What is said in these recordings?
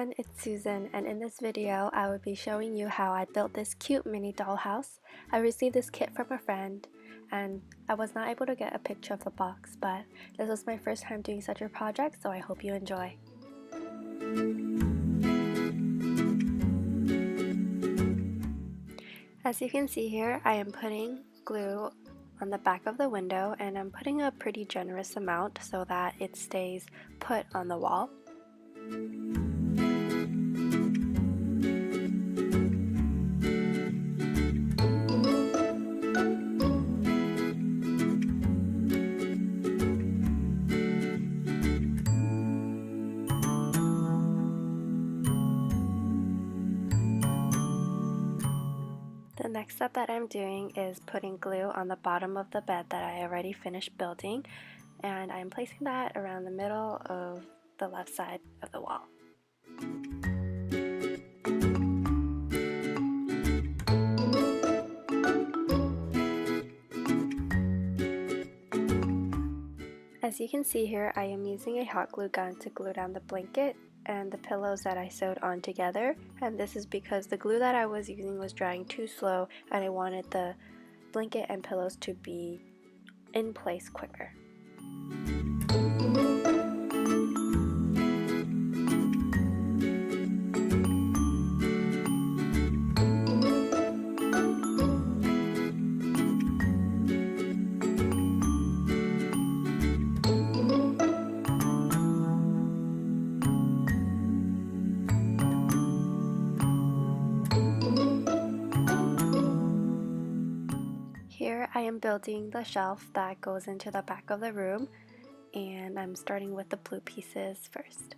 everyone, it's Susan, and in this video I will be showing you how I built this cute mini dollhouse. I received this kit from a friend and I was not able to get a picture of the box, but this was my first time doing such a project, so I hope you enjoy. As you can see here, I am putting glue on the back of the window, and I'm putting a pretty generous amount so that it stays put on the wall. The next step that I'm doing is putting glue on the bottom of the bed that I already finished building, and I'm placing that around the middle of the left side of the wall. As you can see here, I am using a hot glue gun to glue down the blanket and the pillows that I sewed on together, and this is because the glue that I was using was drying too slow and I wanted the blanket and pillows to be in place quicker. Here I am building the shelf that goes into the back of the room, and I'm starting with the blue pieces first.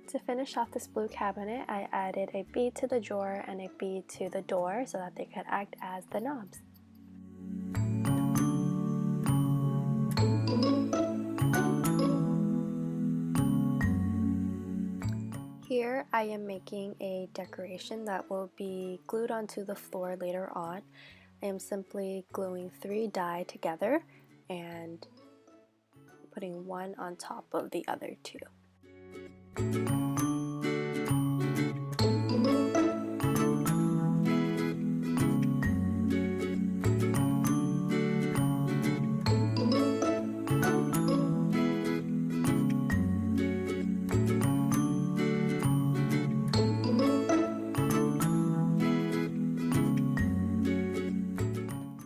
To finish off this blue cabinet, I added a bead to the drawer and a bead to the door so that they could act as the knobs. Here I am making a decoration that will be glued onto the floor later on. I am simply gluing 3 die together and putting one on top of the other 2.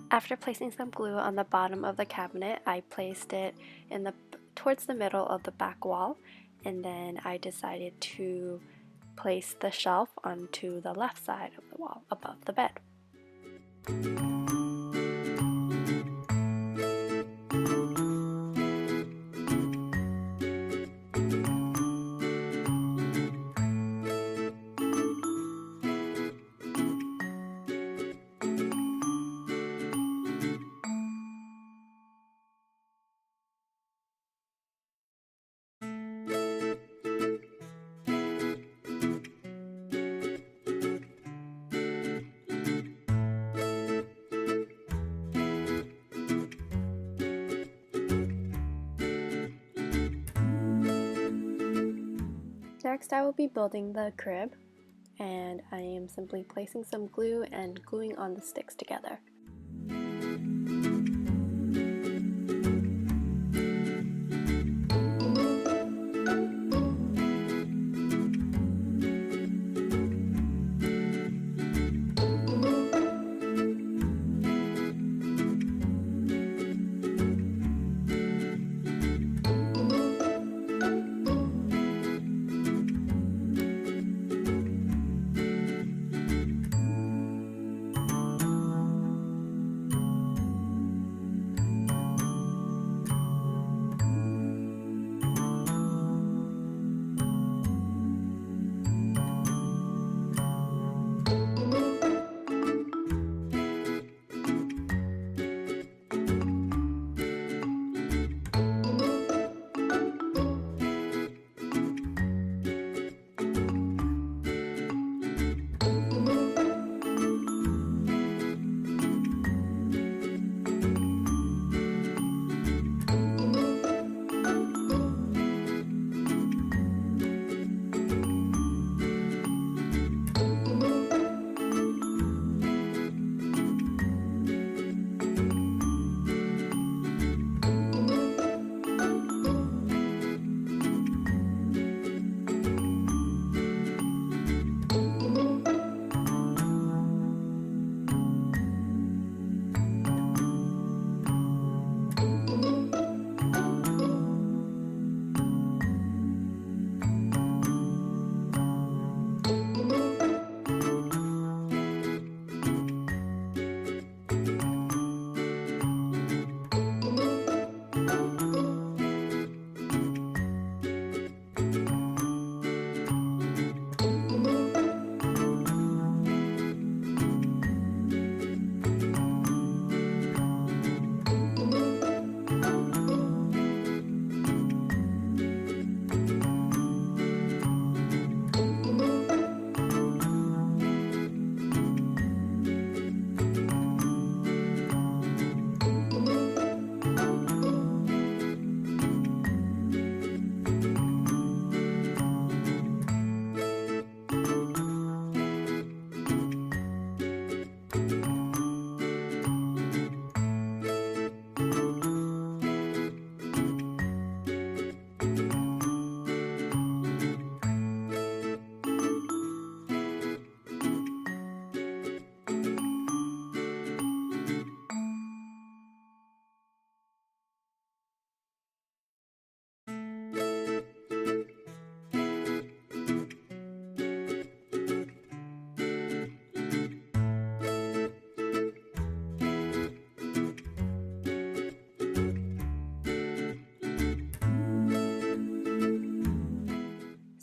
After placing some glue on the bottom of the cabinet, I placed it towards the middle of the back wall, and then I decided to place the shelf onto the left side of the wall above the bed. Next, I will be building the crib, and I am simply placing some glue and gluing on the sticks together.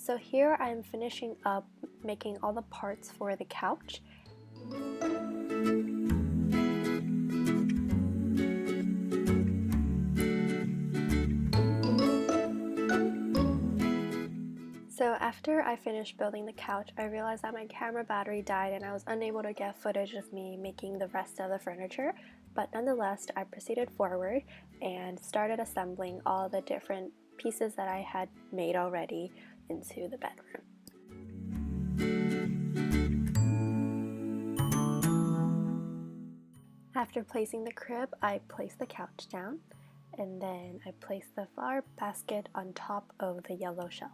So here I'm finishing up making all the parts for the couch. So after I finished building the couch, I realized that my camera battery died and I was unable to get footage of me making the rest of the furniture, but nonetheless, I proceeded forward and started assembling all the different pieces that I had made already into the bedroom. After placing the crib, I placed the couch down, and then I placed the flower basket on top of the yellow shelf.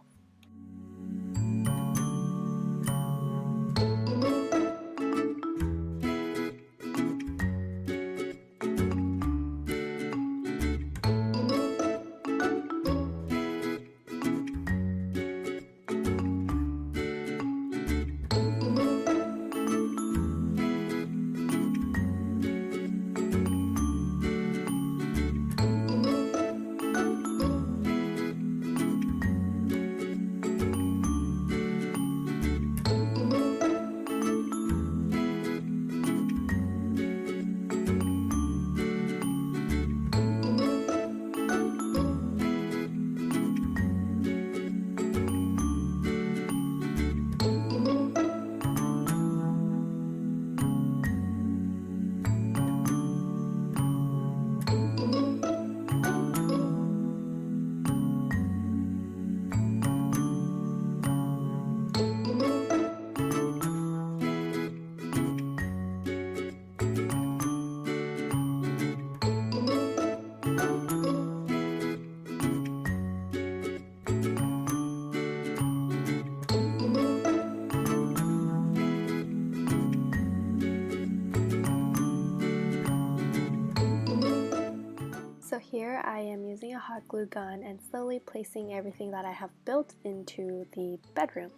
So here I am using a hot glue gun and slowly placing everything that I have built into the bedroom.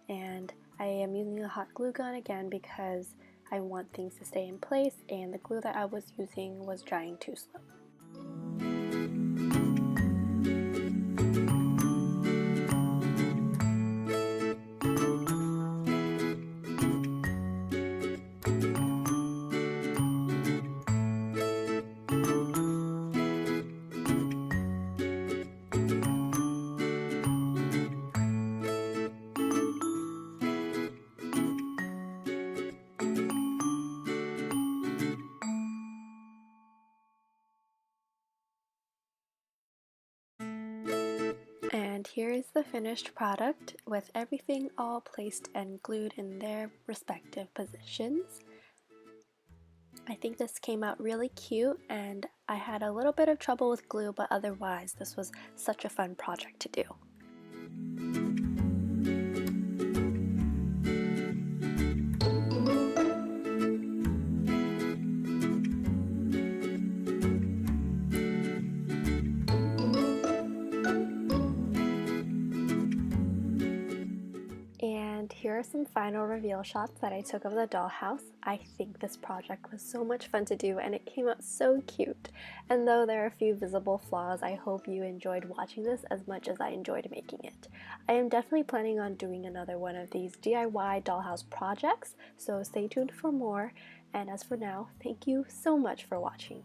And I am using a hot glue gun again because I want things to stay in place and the glue that I was using was drying too slow. And here is the finished product with everything all placed and glued in their respective positions. I think this came out really cute and I had a little bit of trouble with glue, but otherwise this was such a fun project to do. And here are some final reveal shots that I took of the dollhouse. I think this project was so much fun to do and it came out so cute. And though there are a few visible flaws, I hope you enjoyed watching this as much as I enjoyed making it. I am definitely planning on doing another one of these DIY dollhouse projects, so stay tuned for more. And as for now, thank you so much for watching.